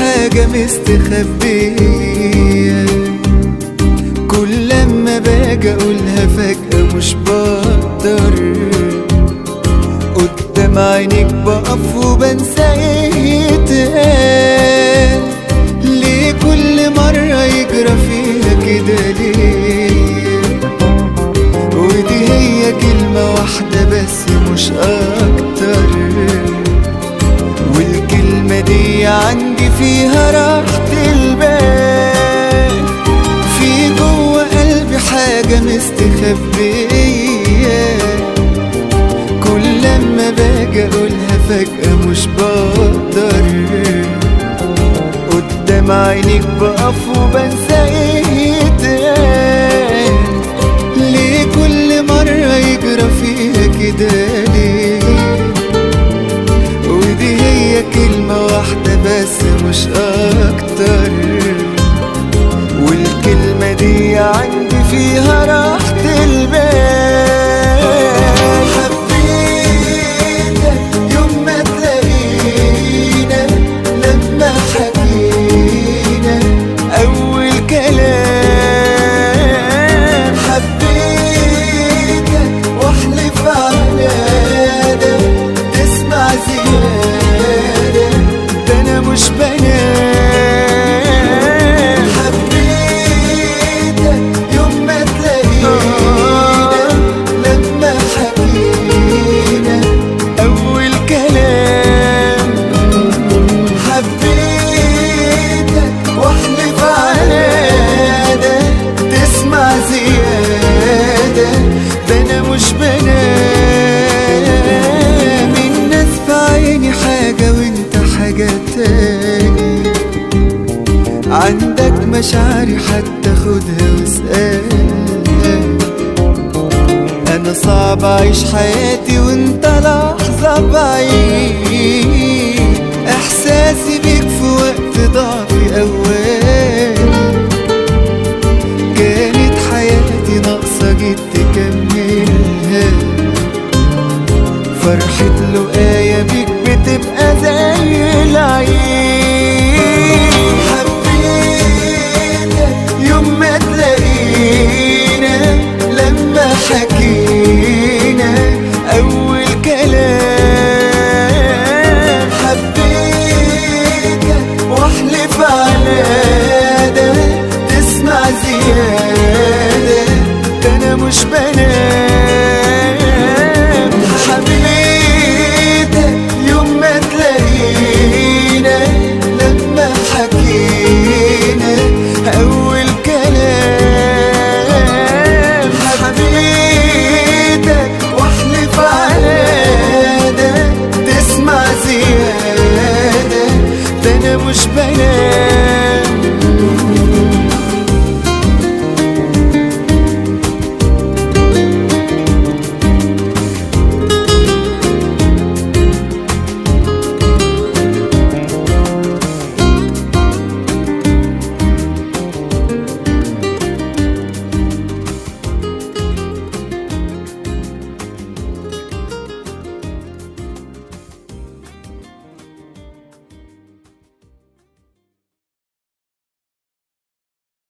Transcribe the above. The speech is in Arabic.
حاجة مستخبية، كل لما باجي اقولها فجأة مش بقدر، قدام عينيك بقف وبنسى ايه يتقال. ليه كل مرة يجرى فيها كده ليه؟ ودي هي كلمة واحدة بس مش اكتر، والكلمة دي عندي فيها راحة البال. في جوه قلبي حاجة مستخبية، كل لما باجي اقولها فجأة مش بقدر، قدام عينيك بقف وبنسى ايه يتقال. ليه كل مرة يجرى فيها كده ليه؟ ودي هي كلمة واحدة بس مش أكتر، والكلمة دي عندي فيها راحة البال. حبيتك يوم ما تلاقينا، لما حكينا أول كلام. حبيتك واحلف على ده، تسمع زيادة ده أنا مش بنام. حبيتك يوم ما تلاقينا، لما حكينا أول كلام. حبيتك واحلف على ده، تسمع زيادة ده أنا مش بنام. الناس في عيني حاجة وانت حاجة تاني، عندك مشاعري حتى خدها واسألها. أنا صعب أعيش حياتي وانت لحظة بعيد، إحساسي بيك